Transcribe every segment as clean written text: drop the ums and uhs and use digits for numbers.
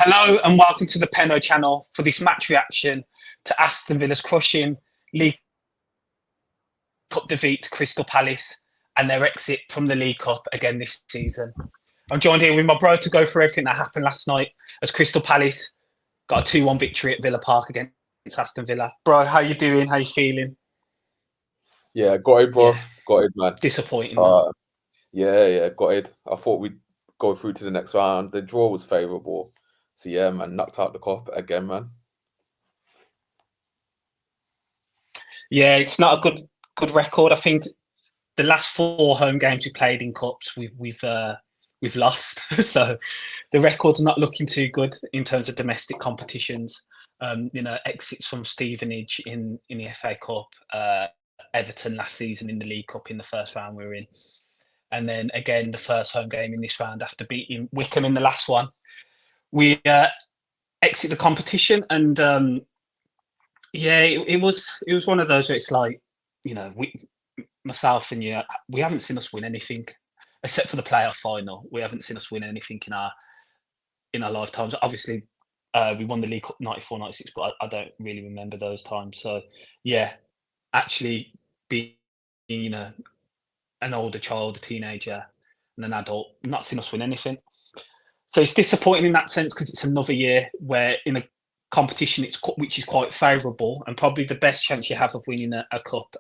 Hello and welcome to the Penno Channel for this match reaction to Aston Villa's crushing League Cup defeat to Crystal Palace and their exit from the League Cup again this season. I'm joined here with my bro to go through everything that happened last night as Crystal Palace got a 2-1 victory at Villa Park against Aston Villa. Bro, how you doing? How you feeling? Yeah, got it, bro. Yeah, Got it, man. disappointing, man. Yeah, got it. I thought we'd go through to the next round. The draw was favourable. So yeah, man, knocked out the cup again, man. Yeah, it's not a good record. I think the last 4 home games we played in cups, we've lost. So the record's not looking too good in terms of domestic competitions. Exits from Stevenage in the FA Cup, Everton last season in the League Cup in the first round we were in, and then again the first home game in this round after beating Wickham in the last one. We exit the competition, and it was one of those where it's like, myself and you, we haven't seen us win anything except for the playoff final. We haven't seen us win anything in our lifetimes. Obviously, we won the League Cup 94, 96, but I don't really remember those times. So, yeah, actually being, an older child, a teenager, and an adult, not seen us win anything. So it's disappointing in that sense because it's another year where in a competition which is quite favourable and probably the best chance you have of winning a cup.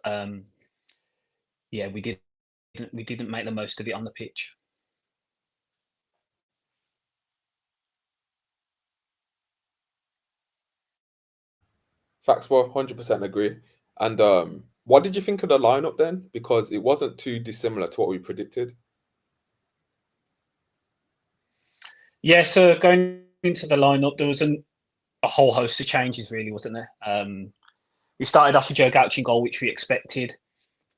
We didn't make the most of it on the pitch. Facts, bro. 100% agree. And what did you think of the lineup then? Because it wasn't too dissimilar to what we predicted. Yeah, so going into the lineup, there was a whole host of changes, really, wasn't there? We started off with Joe Gauch in goal, which we expected.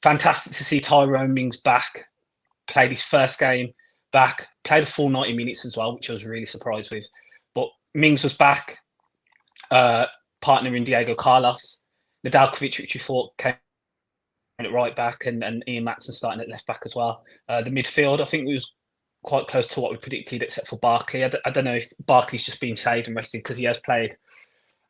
Fantastic to see Tyrone Mings back, played his first game back, played a full 90 minutes as well, which I was really surprised with. But Mings was back, partnering Diego Carlos. Nadalkovic, which we thought came at right back, and Ian Matson starting at left back as well. The midfield, I think, was quite close to what we predicted, except for Barkley. I don't know if Barkley's just been saved and rested because he has played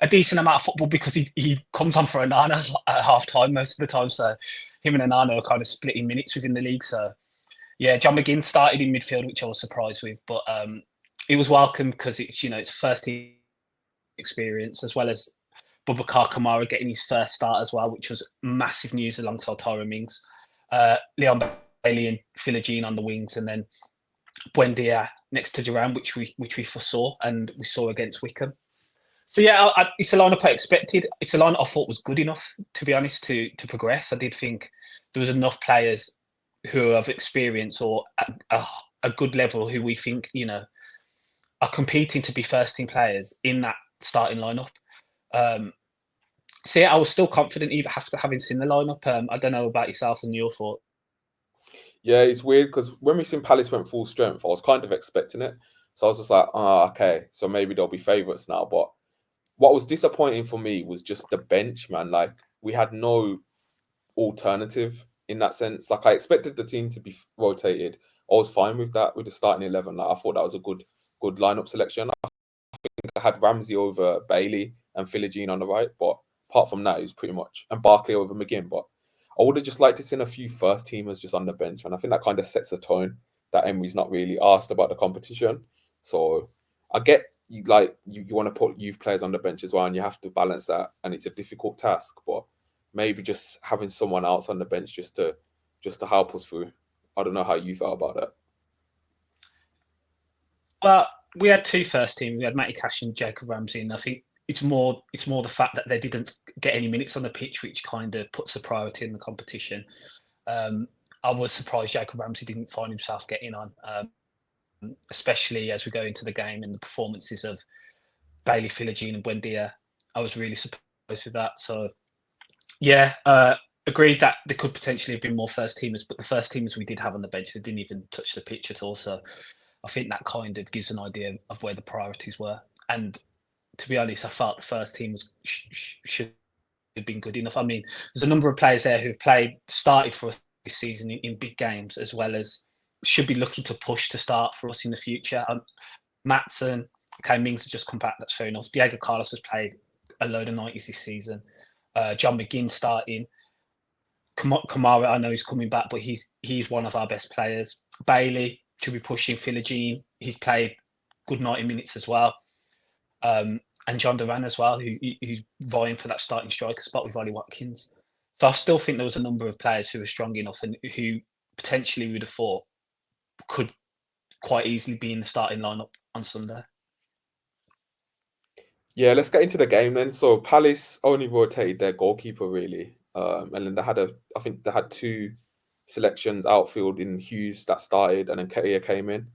a decent amount of football because he comes on for Onana at half time most of the time. So him and Onana are kind of splitting minutes within the league. So yeah, John McGinn started in midfield, which I was surprised with, but it was welcome because it's first team experience, as well as Boubacar Kamara getting his first start as well, which was massive news alongside Tyrone Mings. Leon Bailey and Philogene on the wings, and then Buendia next to Duran, which we foresaw and we saw against Wickham. So yeah, it's a lineup I expected. It's a lineup I thought was good enough, to be honest, to progress. I did think there was enough players who have experience or a good level who we think are competing to be first team players in that starting lineup. So yeah, I was still confident even after having seen the lineup. I don't know about yourself and your thought. Yeah, it's weird because when we seen Palace went full strength, I was kind of expecting it. So I was just like, okay, so maybe they'll be favourites now. But what was disappointing for me was just the bench, man. Like we had no alternative in that sense. Like I expected the team to be rotated. I was fine with that with the starting 11. Like I thought that was a good lineup selection. I think I had Ramsey over Bailey and Philogene on the right, but apart from that, it was pretty much and Barkley over McGinn. But I would have just liked to see a few first teamers just on the bench, and I think that kind of sets a tone that Emery's not really asked about the competition. So I get you like you want to put youth players on the bench as well, and you have to balance that, and it's a difficult task, but maybe just having someone else on the bench just to help us through. I don't know how you felt about that. Well, we had 2 first team. We had Matty Cash and Jacob Ramsey, and I think it's more the fact that they didn't get any minutes on the pitch, which kind of puts a priority in the competition. I was surprised Jacob Ramsey didn't find himself getting on, especially as we go into the game and the performances of Bailey, Philogene, and Buendia. I was really surprised with that. So yeah, agreed that there could potentially have been more first teamers, but the first teamers we did have on the bench, they didn't even touch the pitch at all. So I think that kind of gives an idea of where the priorities were. And to be honest, I felt the first team should have been good enough. I mean, there's a number of players there who've started for us this season in big games, as well as should be looking to push to start for us in the future. Matson, Okay, Mings has just come back. That's fair enough. Diego Carlos has played a load of 90s this season. John McGinn starting. Kamara, I know he's coming back, but he's one of our best players. Bailey should be pushing. Philogene, he's played good 90 minutes as well. And Jhon Duran as well, who's vying for that starting striker spot with Ollie Watkins. So I still think there was a number of players who were strong enough and who potentially we would have thought could quite easily be in the starting lineup on Sunday. Yeah, let's get into the game then. So Palace only rotated their goalkeeper really, and then I think they had two selections outfield in Hughes that started, and then Ketia came in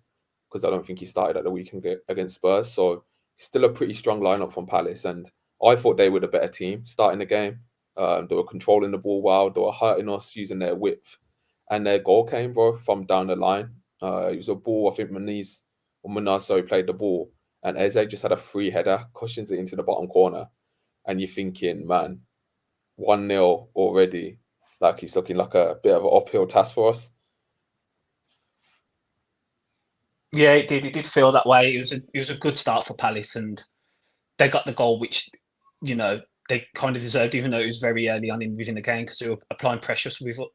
because I don't think he started at the weekend against Spurs. So still a pretty strong lineup from Palace, and I thought they were the better team starting the game. They were controlling the ball well. They were hurting us using their width, and their goal came, bro, from down the line. It was a ball. I think Munazo played the ball, and Eze just had a free header, cushions it into the bottom corner, and you're thinking, man, 1-0 already. Like he's looking like a bit of an uphill task for us. Yeah, it did. It did feel that way. It was a good start for Palace, and they got the goal, which they kind of deserved, even though it was very early on within the game because they were applying pressure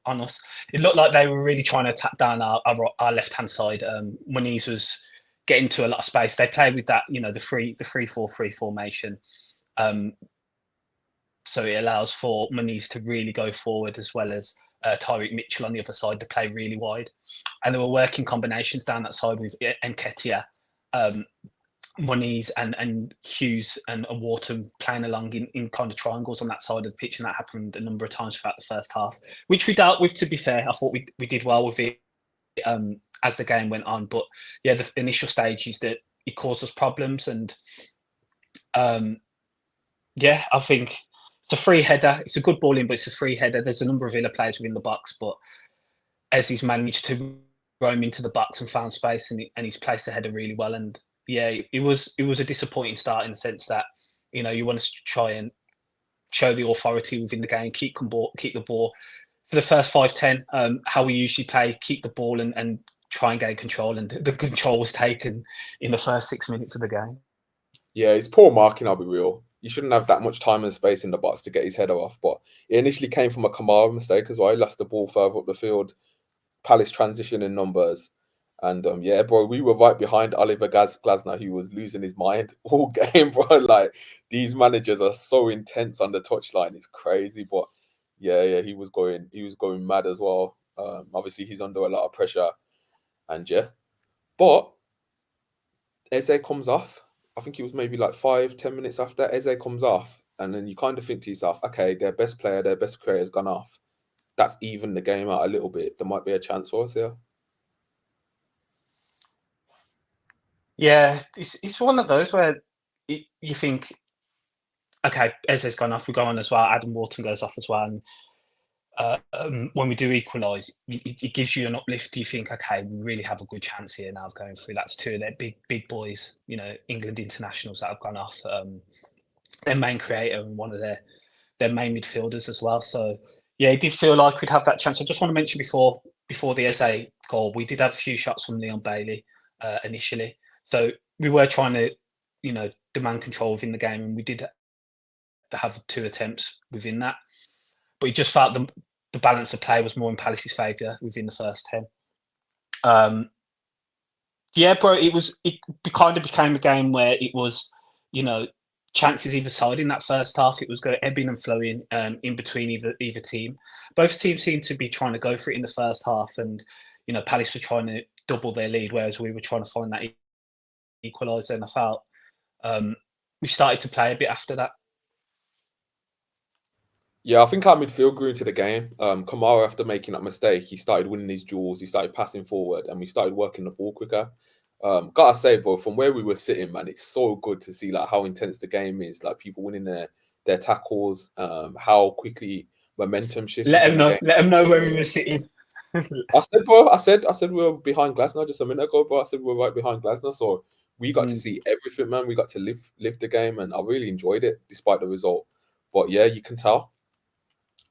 on us. It looked like they were really trying to tap down our left hand side. Muniz was getting to a lot of space. They played with that, the 3-4-3 formation. So it allows for Muniz to really go forward as well as Tyreek Mitchell on the other side to play really wide. And they were working combinations down that side with Nketiah, Muniz and Hughes and Wharton playing along in kind of triangles on that side of the pitch, and that happened a number of times throughout the first half, which we dealt with, to be fair. I thought we did well with it as the game went on. But yeah, the initial stage is that it caused us problems, and yeah, I think it's a free header. It's a good ball in, but it's a free header. There's a number of Villa players within the box, but Eze's managed to roam into the box and found space, and he's placed the header really well. And yeah, it was a disappointing start in the sense that you want to try and show the authority within the game, keep the ball for the first 5-10. How we usually play, keep the ball and try and gain control. And the control was taken in the first 6 minutes of the game. Yeah, it's poor marking, I'll be real. You shouldn't have that much time and space in the box to get his header off. But it initially came from a Kamara mistake as well. He lost the ball further up the field. Palace transition in numbers. And yeah, bro, we were right behind Oliver Glasner, who was losing his mind all game, bro. Like, these managers are so intense on the touchline. It's crazy. But yeah, he was going mad as well. Obviously, he's under a lot of pressure. And yeah. But Eze comes off. I think it was maybe like 5-10 minutes after Eze comes off. And then you kind of think to yourself, okay, their best player, their best creator has gone off. That's even the game out a little bit. There might be a chance for us here. Yeah, it's one of those where you think, okay, Eze's gone off, we go on as well. Adam Wharton goes off as well. And when we do equalise, it gives you an uplift. You think, okay, we really have a good chance here now of going through. That's two of their big boys, England internationals that have gone off. Their main creator and one of their main midfielders as well. So yeah, it did feel like we'd have that chance. I just want to mention before the Eze goal, we did have a few shots from Leon Bailey initially. So we were trying to, demand control within the game, and we did have 2 attempts within that. But you just felt the balance of play was more in Palace's favour within the first 10. Yeah, bro, it kind of became a game where it was, chances either side in that first half. It was going ebbing and flowing in between either team. Both teams seemed to be trying to go for it in the first half, and Palace were trying to double their lead, whereas we were trying to find that equaliser. And I felt we started to play a bit after that. Yeah, I think our midfield grew into the game. Kamara, after making that mistake, he started winning his duels, he started passing forward, and we started working the ball quicker. Gotta say, bro, from where we were sitting, man, it's so good to see like how intense the game is. Like, people winning their tackles, how quickly momentum shifts. Let within them the know. game. Let them know where we were sitting. I said, bro, I said we were behind Glasner just a minute ago, bro. I said we were right behind Glasner, so we got to see everything, man. We got to live the game, and I really enjoyed it despite the result. But yeah, you can tell.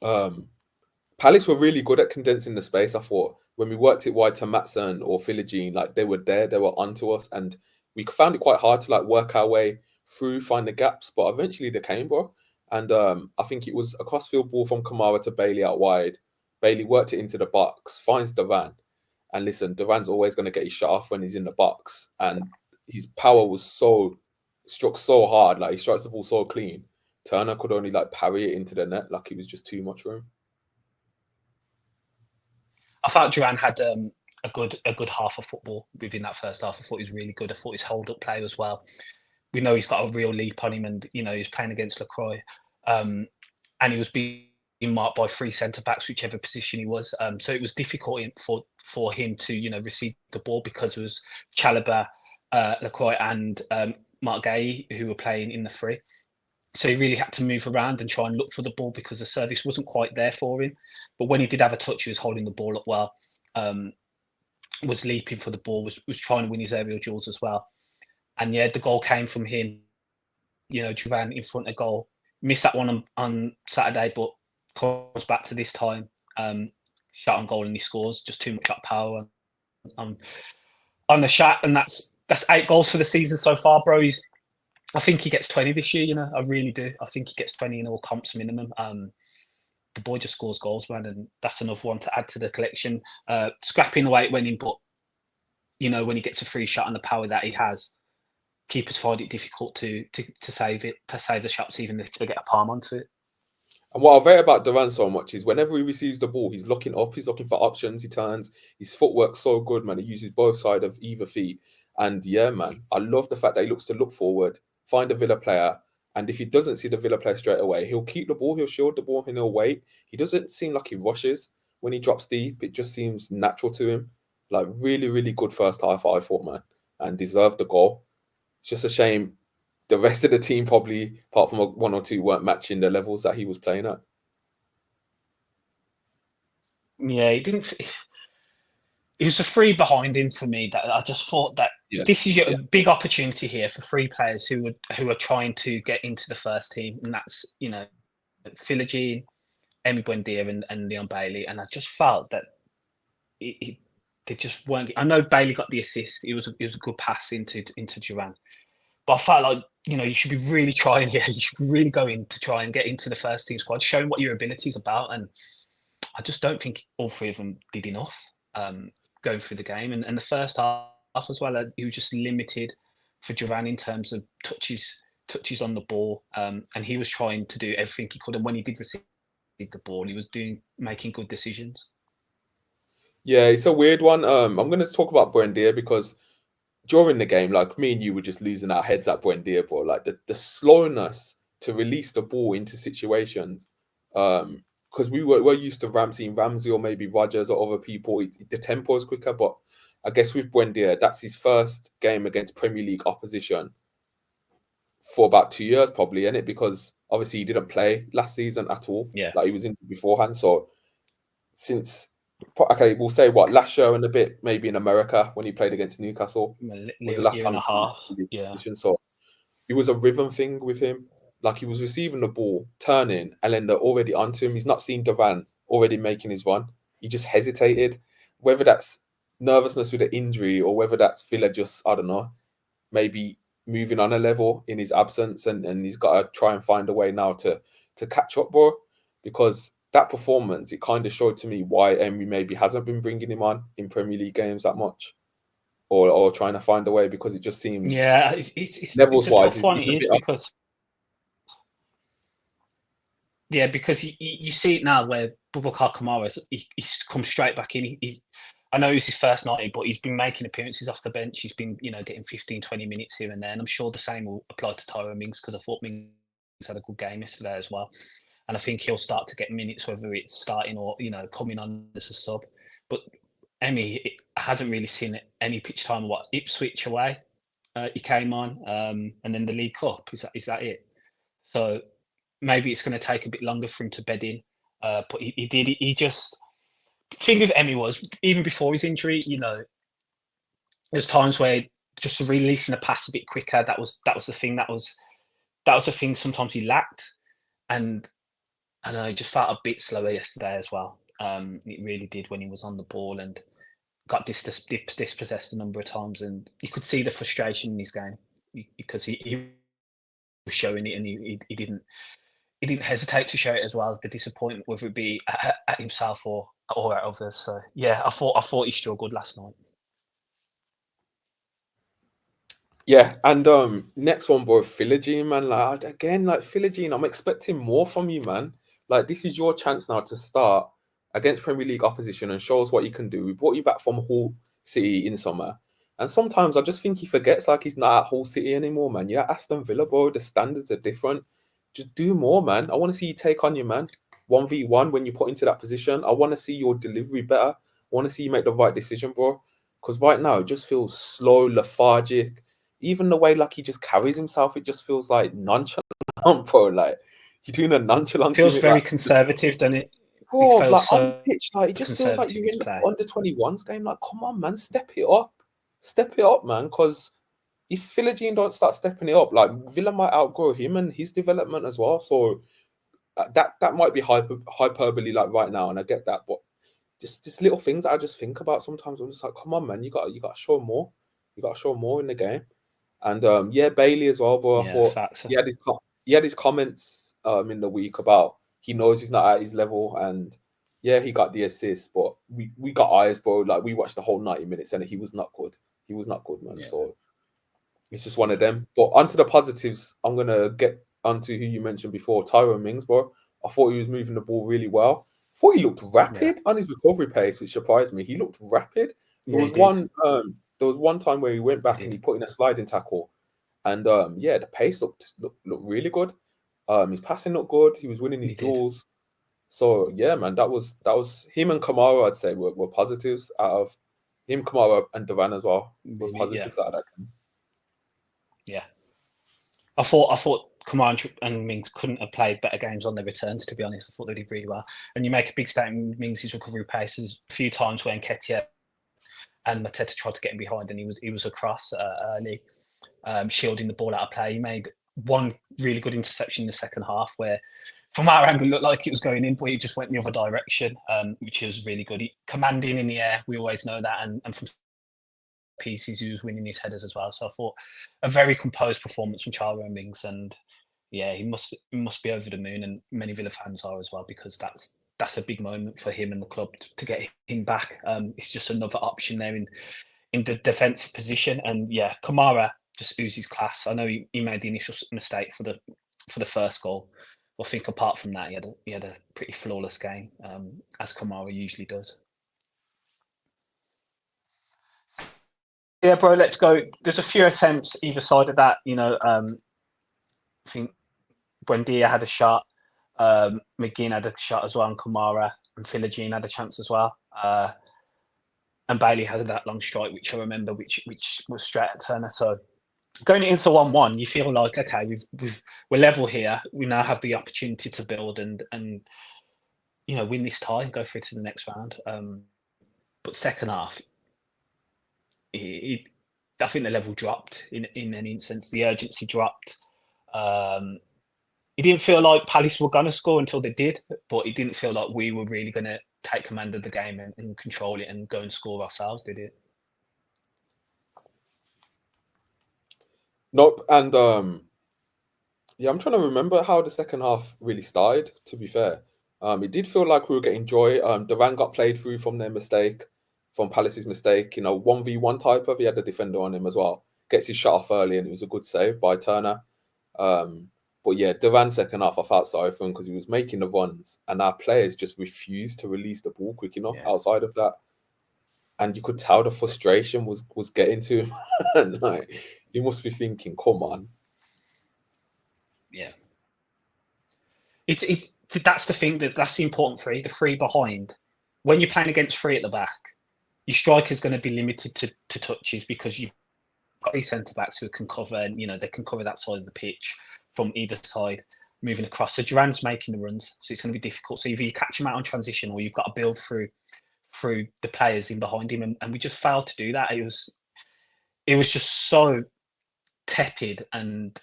Palace were really good at condensing the space. I thought when we worked it wide to Matson or Philogene, like they were there, they were onto us, and we found it quite hard to like work our way through, find the gaps, but eventually they came, bro. And I think it was a crossfield ball from Kamara to Bailey out wide. Bailey worked it into the box, finds Duran. And listen, Duran's always going to get his shot off when he's in the box. And his power was struck so hard, like he strikes the ball so clean. Turner could only like parry it into the net, like it was just too much for him. I thought Duran had a good half of football within that first half. I thought he was really good. I thought his hold up play as well. We know he's got a real leap on him, and he was playing against Lacroix, and he was being marked by 3 centre backs, whichever position he was. So it was difficult for him to receive the ball because it was Chalobah, Lacroix, and Mark Gay who were playing in the 3. So he really had to move around and try and look for the ball because the service wasn't quite there for him. But when he did have a touch, he was holding the ball up well, was leaping for the ball, was trying to win his aerial duels as well. And yeah, the goal came from him. Duran in front of goal. Missed that one on Saturday, but comes back to this time. Shot on goal and he scores. Just too much up power on the shot, and that's 8 goals for the season so far, bro. I think he gets 20 this year. I really do. I think he gets 20 in all comps minimum. The boy just scores goals, man, and that's another one to add to the collection. Scrapping the way it went in, but when he gets a free shot and the power that he has, keepers find it difficult to save the shots, even if they get a palm onto it. And what I rate about Duran so much is whenever he receives the ball, he's looking up, he's looking for options, he turns, his footwork's so good, man. He uses both sides of either feet. And yeah, man, I love the fact that he looks to look forward, find a Villa player, and if he doesn't see the Villa player straight away, he'll keep the ball, he'll shield the ball, and he'll wait. He doesn't seem like he rushes when he drops deep. It just seems natural to him. Like, really, really good first half, I thought, man, and deserved the goal. It's just a shame the rest of the team, probably, apart from 1 or 2, weren't matching the levels that he was playing at. Yeah, he didn't. It was a 3 behind him for me. That I just thought that this is a big opportunity here for 3 players who are trying to get into the first team, and that's Philogene, Emi Buendia, and Leon Bailey. And I just felt that they just weren't. I know Bailey got the assist. It was a good pass into Duran, but I felt like you should be really trying here. You should be really going to try and get into the first team squad, showing what your ability is about. And I just don't think all 3 of them did enough. Going through the game, and the first half as well, he was just limited for Duran in terms of touches on the ball, and he was trying to do everything he could, and when he did receive the ball, he was making good decisions. Yeah, it's a weird one. I'm going to talk about Buendia because during the game, like me and you were just losing our heads at Buendia, bro. Like the slowness to release the ball into situations. Because we're used to seeing Ramsey or maybe Rodgers or other people. The tempo is quicker, but I guess with Buendia, that's his first game against Premier League opposition for about 2 years, probably, isn't it? Because obviously he didn't play last season at all. Yeah, like he was in beforehand. So since we'll say last year and a bit, maybe in America when he played against Newcastle was the last year time and a half. Yeah, so it was a rhythm thing with him. Like he was receiving the ball, turning, and then they're already onto him. He's not seen Duran already making his run. He just hesitated. Whether that's nervousness with the injury or whether that's Villa just, I don't know, maybe moving on a level in his absence, and he's got to try and find a way now to catch up, bro. Because that performance, it kind of showed to me why Emery maybe hasn't been bringing him on in Premier League games that much, or trying to find a way, because it just seems it's a tough one. It is because you see it now where Boubacar Kamara he's come straight back in. I know it's his first night, but he's been making appearances off the bench. He's been getting 15, 20 minutes here and there, and I'm sure the same will apply to Tyrone Mings, because I thought Mings had a good game yesterday as well. And I think he'll start to get minutes, whether it's starting or coming on as a sub. But Emery hasn't really seen any pitch time. Ipswich away, he came on, and then the League Cup. Is that it? So maybe it's going to take a bit longer for him to bed in. But he did. He just thing with Emery was, even before his injury, there's times where just releasing a pass a bit quicker. That was the thing. That was the thing. Sometimes he lacked, and I know he just felt a bit slower yesterday as well. It really did when he was on the ball, and got dispossessed a number of times, and you could see the frustration in his game because he was showing it, and he didn't hesitate to show it as well. The disappointment, whether it be at himself or at others. So yeah, I thought he struggled last night. Yeah, and next one, bro, Philogene, man. Like again, like Philogene, I'm expecting more from you, man. Like this is your chance now to start against Premier League opposition and show us what you can do. We brought you back from Hull City in summer, and sometimes I just think he forgets like he's not at Hull City anymore, man. You're at Aston Villa, bro. The standards are different. Just do more, man. I want to see you take on your man 1v1 when you put into that position. I want to see your delivery better. I want to see you make the right decision, bro. Because right now it just feels slow, lethargic. Even the way like he just carries himself, it just feels like nonchalant, bro. Like you're doing a nonchalant Feels gimmick, very like conservative, doesn't it? It bro, like feels on the so pitch, like it just feels like conservative you're his in the play. under 21s game. Like, come on, man, step it up, man. Because if Philogene don't start stepping it up, like Villa might outgrow him and his development as well. So that might be hyperbole, like right now, and I get that, but just little things that I just think about sometimes. I'm just like, come on, man, you got to show more. You got to show more in the game. And yeah, Bailey as well, bro. I Yeah, thought facts. he had his comments in the week about he knows he's not at his level, and yeah, he got the assist, but we got eyes, bro. Like we watched the whole 90 minutes, and he was not good. He was not good, man. Yeah. So it's just one of them. But onto the positives, I'm gonna get onto who you mentioned before, Tyrone Mings, bro. I thought he was moving the ball really well. I thought he looked rapid on his recovery pace, which surprised me. He looked rapid. There Yeah, was he did. one time where he went He back and did. he put in a sliding tackle, and yeah, the pace looked really good. His passing looked good. He was winning his He did. duels. So yeah, man, that was him and Kamara. I'd say were positives out of him, Kamara and Duran as well. Were Really, yeah. positives out of that game. Yeah. I thought Command and Mings couldn't have played better games on their returns, to be honest. I thought they did really well. And you make a big statement with Mings' recovery paces a few times when Nketiah and Mateta tried to get him behind, and he was across early, shielding the ball out of play. He made one really good interception in the second half where, from our angle, it looked like it was going in, but he just went the other direction, which was really good. Commanding in the air, we always know that, and from pieces, he was winning his headers as well. So I thought a very composed performance from Tyrone Mings, and yeah, he must be over the moon, and many Villa fans are as well, because that's a big moment for him and the club to get him back. It's just another option there in the defensive position, and yeah, Kamara just oozes class. I know he made the initial mistake for the first goal. I think apart from that, he had a pretty flawless game, as Kamara usually does. Yeah, bro, let's go. There's a few attempts either side of that. I think Buendia had a shot, McGinn had a shot as well, and Kamara and Philogene had a chance as well. And Bailey had that long strike, which I remember, which was straight at Turner. So going into 1-1, you feel like, okay, we're level here. We now have the opportunity to build and win this tie and go through to the next round. But second half, I think the level dropped in an instance. The urgency dropped. It didn't feel like Palace were going to score until they did, but it didn't feel like we were really going to take command of the game and control it and go and score ourselves, did it? Nope. And yeah, I'm trying to remember how the second half really started, to be fair. It did feel like we were getting joy. Duran got played through from their mistake, from Palace's mistake. 1v1 type of. He had the defender on him as well. Gets his shot off early, and it was a good save by Turner. But yeah, Duran second half, I felt sorry for him because he was making the runs, and our players just refused to release the ball quick enough outside of that. And you could tell the frustration was getting to him. And like, he must be thinking, come on. Yeah. It's that's the thing, that's the important three, the three behind. When you're playing against three at the back, your striker's going to be limited to touches because you've got these centre backs who can cover, and they can cover that side of the pitch from either side, moving across. So Duran's making the runs, so it's going to be difficult. So either you catch him out on transition, or you've got to build through the players in behind him, and we just failed to do that. It was just so tepid, and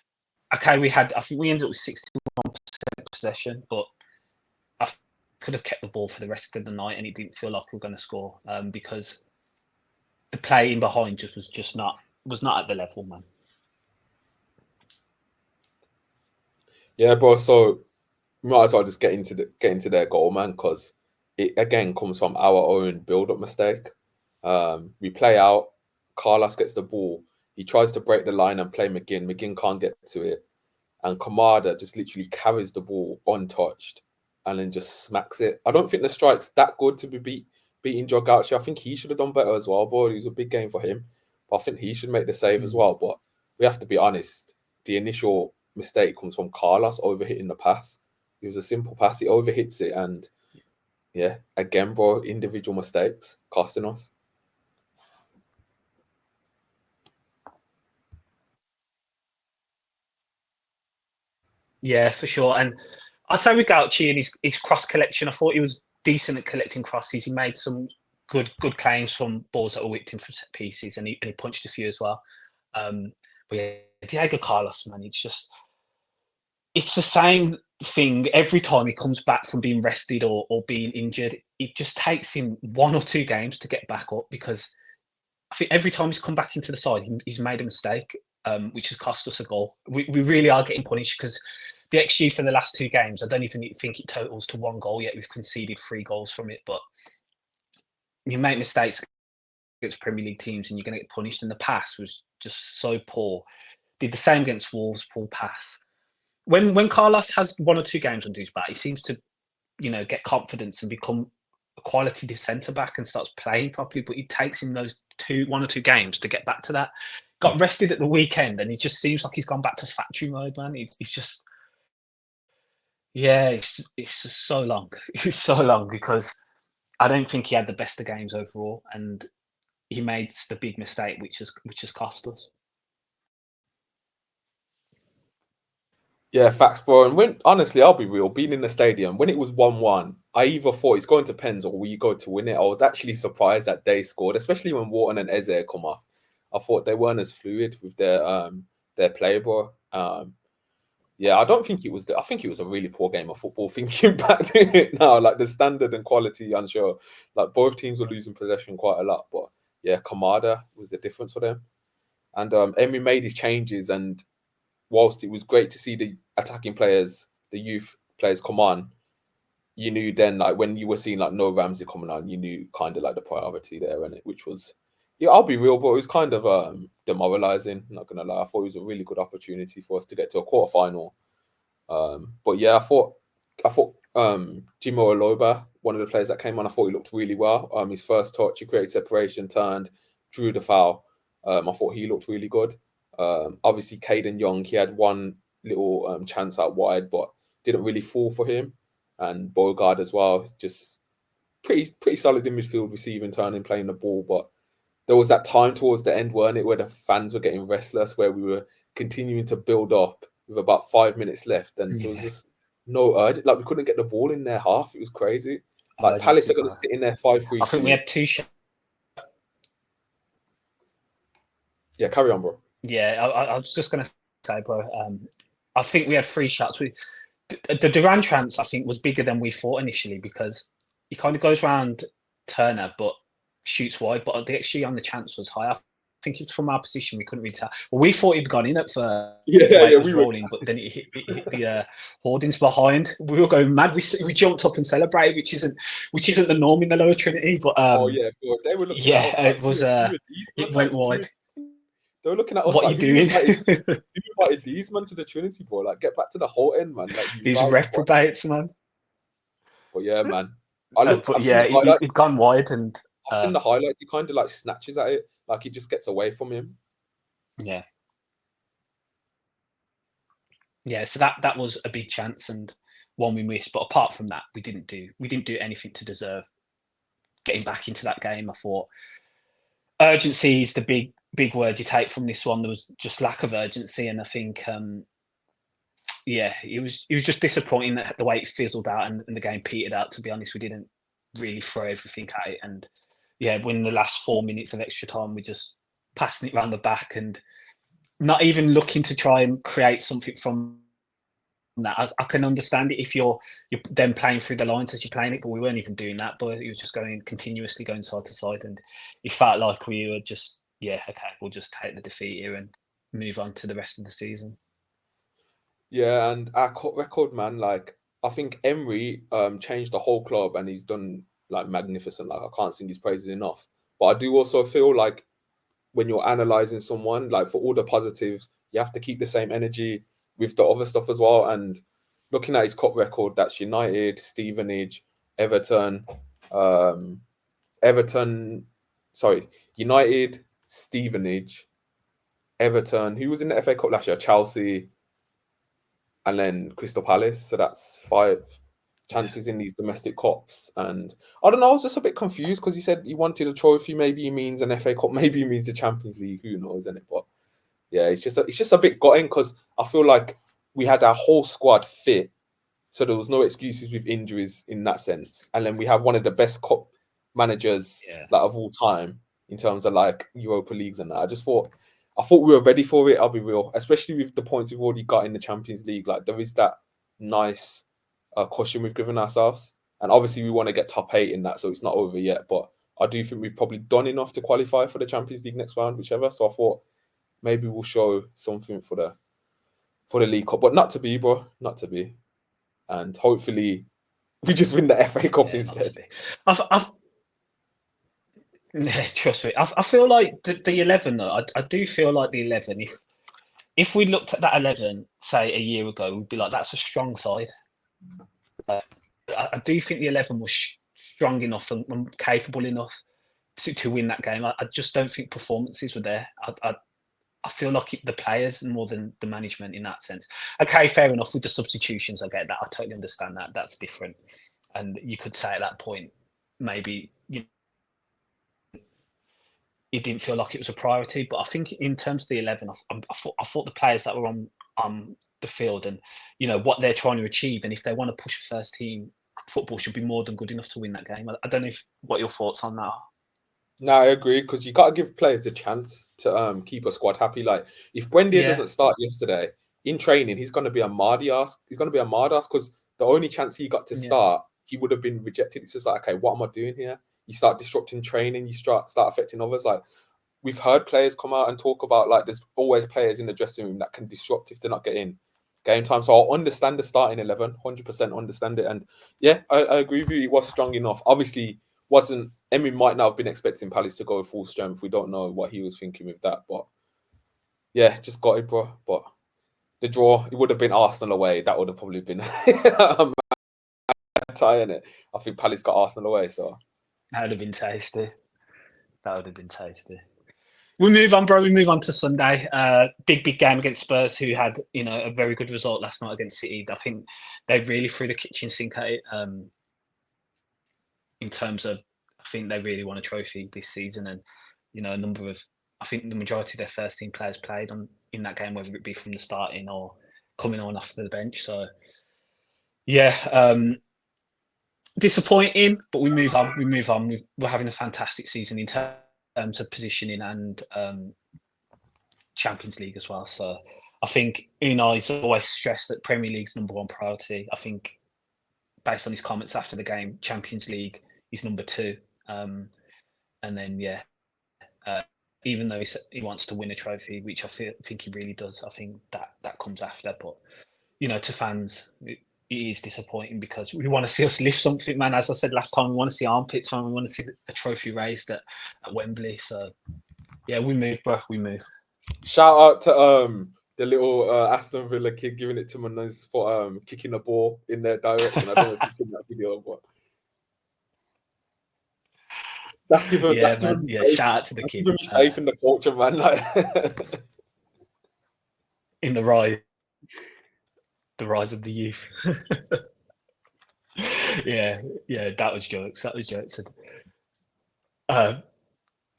okay, I think we ended up with 61% possession, but I could have kept the ball for the rest of the night, and it didn't feel like we were going to score because the play in behind was not at the level, man. Yeah, bro. So we might as well just get into their goal, man, because it again comes from our own build-up mistake. We play out. Carlos gets the ball. He tries to break the line and play McGinn. McGinn can't get to it, and Kamada just literally carries the ball untouched, and then just smacks it. I don't think the strike's that good to be beating Jhon Duran. I think he should have done better as well, boy. It was a big game for him, but I think he should make the save as well. But we have to be honest. The initial mistake comes from Carlos overhitting the pass. It was a simple pass. He overhits it, and yeah, again, bro, individual mistakes costing us. Yeah, for sure. And I'd say with Gauchi and his cross collection, I thought he was decent at collecting crosses. He made some good claims from balls that were whipped in from set pieces, and he punched a few as well. But yeah, Diego Carlos, man, it's the same thing every time he comes back from being rested or being injured. It just takes him 1 or 2 games to get back up, because I think every time he's come back into the side, he's made a mistake, which has cost us a goal. We really are getting punished, because the XG for the last 2 games, I don't even think it totals to 1 goal yet. We've conceded 3 goals from it, but you make mistakes against Premier League teams and you're going to get punished. And the pass was just so poor. Did the same against Wolves, poor pass. When Carlos has 1 or 2 games under his back, he seems to, get confidence and become a quality centre back and starts playing properly. But it takes him those 1 or 2 games to get back to that. Got rested at the weekend, and he just seems like he's gone back to factory mode, man. It's just, yeah, it's just so long. It's so long, because I don't think he had the best of games overall, and he made the big mistake, which has cost us. Yeah, facts, bro. And when honestly, I'll be real, being in the stadium, when it was 1-1, I either thought it's going to pens or we go to win it. I was actually surprised that they scored, especially when Wharton and Eze come off. I thought they weren't as fluid with their play, bro. Yeah, I don't think it was. I think it was a really poor game of football. Thinking back to it now, like the standard and quality, I'm sure, like both teams were losing possession quite a lot. But yeah, Kamada was the difference for them, and Emery made his changes. And whilst it was great to see the attacking players, the youth players come on, you knew then, like when you were seeing like no Ramsey coming on, you knew kind of like the priority there, and which was, yeah, I'll be real, but it was kind of demoralizing. Not gonna lie, I thought it was a really good opportunity for us to get to a quarter final. But yeah, I thought Jimo Aloba, one of the players that came on, I thought he looked really well. His first touch, he created separation, turned, drew the foul. I thought he looked really good. Obviously, Caden Young, he had one little chance out wide, but didn't really fall for him. And Beauregard as well, just pretty solid in midfield, receiving, turning, playing the ball. But there was that time towards the end, weren't it, where the fans were getting restless, where we were continuing to build up with about 5 minutes left, and there was just no urge. Like we couldn't get the ball in their half. It was crazy. Like Palace are going to sit in there 5-3. I think we had 2 shots. Yeah, carry on, bro. Yeah, I was just going to say, bro. I think we had 3 shots. The Duran chance, I think, was bigger than we thought initially, because he kind of goes round Turner, but shoots wide. But the XG on the chance was high. I think it's from our position, we couldn't really tell. Well, we thought he'd gone in at first. Yeah, it was rolling, but then it hit the hoardings behind. We were going mad. We jumped up and celebrated, which isn't the norm in the Lower Trinity. But oh yeah, bro. They were looking at us like, it was. It went wide. They were looking at us what like, are you doing? Who invited these men to the Trinity, bro? Like, get back to the whole end, man. Like, these reprobates, man. But yeah, man. It'd gone wide, and I've seen the highlights. He kind of like snatches at it, like he just gets away from him. Yeah. Yeah, so that was a big chance and one we missed. But apart from that, we didn't do anything to deserve getting back into that game. I thought urgency is the big word you take from this one. There was just lack of urgency, and I think it was just disappointing that the way it fizzled out and the game petered out. To be honest, we didn't really throw everything at it, and when the last 4 minutes of extra time, we just passing it around the back and not even looking to try and create something from that. I can understand it if you're then playing through the lines as you're playing it, but we weren't even doing that. But he was just continuously going side to side, and it felt like we were just, okay, we'll just take the defeat here and move on to the rest of the season. Yeah, and our record, man, like I think Emery changed the whole club and he's done like magnificent. Like I can't sing his praises enough. But I do also feel like when you're analysing someone, like for all the positives, you have to keep the same energy with the other stuff as well. And looking at his cup record, that's United, Stevenage, Everton, um, Everton, sorry, United, Stevenage, Everton. Who was in the FA Cup last year? Chelsea, and then Crystal Palace. So that's 5 chances in these domestic cups. And I don't know, I was just a bit confused because he said he wanted a trophy. Maybe he means an FA Cup. Maybe he means the Champions League. Who knows, isn't it? But yeah, it's just a bit gutting because I feel like we had our whole squad fit, so there was no excuses with injuries in that sense. And then we have one of the best cup managers like of all time in terms of like Europa Leagues and that. I thought we were ready for it. I'll be real, especially with the points we've already got in the Champions League. Like there is that nice cushion we've given ourselves, and obviously we want to get top 8 in that, so it's not over yet. But I do think we've probably done enough to qualify for the Champions League next round, whichever. So I thought maybe we'll show something for the League Cup, but not to be, bro, not to be. And hopefully we just win the FA Cup instead. Trust me. I feel like the 11 though. I do feel like the 11. If we looked at that 11, say a year ago, we'd be like, that's a strong side. I do think the 11 was strong enough and capable enough to win that game. I just don't think performances were there. I feel like the players more than the management in that sense. Okay, fair enough with the substitutions. I get that. I totally understand that. That's different. And you could say at that point, maybe it didn't feel like it was a priority. But I think in terms of the 11, I thought the players that were on the field and what they're trying to achieve, and if they want to push first team football, should be more than good enough to win that game. I don't know what your thoughts on that are. No, I agree, because you got to give players a chance to keep a squad happy. Like if Buendia doesn't start yesterday in training, he's going to be a mardy ass. He's going to be a mad ass because the only chance he got to start, he would have been rejected. It's just like, okay, what am I doing here? You start disrupting training. You start affecting others. Like we've heard players come out and talk about like there's always players in the dressing room that can disrupt if they're not getting game time. So I'll understand the starting 11, 100% understand it. And yeah, I agree with you. He was strong enough. Obviously, Emery might not have been expecting Palace to go full strength. We don't know what he was thinking with that, but yeah, just got it, bro. But the draw, it would have been Arsenal away. That would have probably been a tie in it. I think Palace got Arsenal away, so that would have been tasty. We move on, bro. We move on to Sunday. Big game against Spurs, who had a very good result last night against City. I think they really threw the kitchen sink at it. In terms of, I think they really won a trophy this season, and I think the majority of their first team players played in that game, whether it be from the starting or coming on after the bench. So yeah, disappointing, but we move on. We're having a fantastic season in terms of positioning and Champions League as well. So I think Unai's always stressed that Premier League's number one priority. I think based on his comments after the game, Champions League is number 2. And then, even though he wants to win a trophy, which I think he really does, I think that comes after. But, to fans, it is disappointing because we want to see us lift something, man. As I said last time, we want to see armpits, man. We want to see a trophy raised at Wembley. So, yeah, we move, bro. We move. Shout out to the little Aston Villa kid giving it to Manus for kicking the ball in their direction. I don't know if you've seen that video, but that's given shout out to the kid. Giving me faith in the culture, man. Like in the rise of the youth. yeah, that was jokes.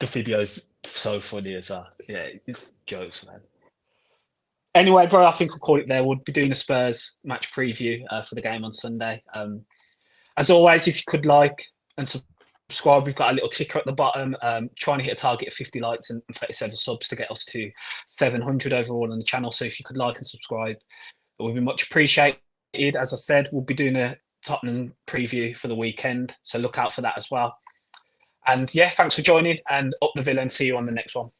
The video's so funny as well. Yeah, it's jokes, man. Anyway, bro, I think we'll call it there. We'll be doing a Spurs match preview for the game on Sunday. As always, if you could like and subscribe, we've got a little ticker at the bottom. Trying to hit a target of 50 likes and 37 subs to get us to 700 overall on the channel. So if you could like and subscribe, it would be much appreciated. As I said, we'll be doing a Tottenham preview for the weekend, so look out for that as well. And yeah, thanks for joining, and up the Villa, and see you on the next one.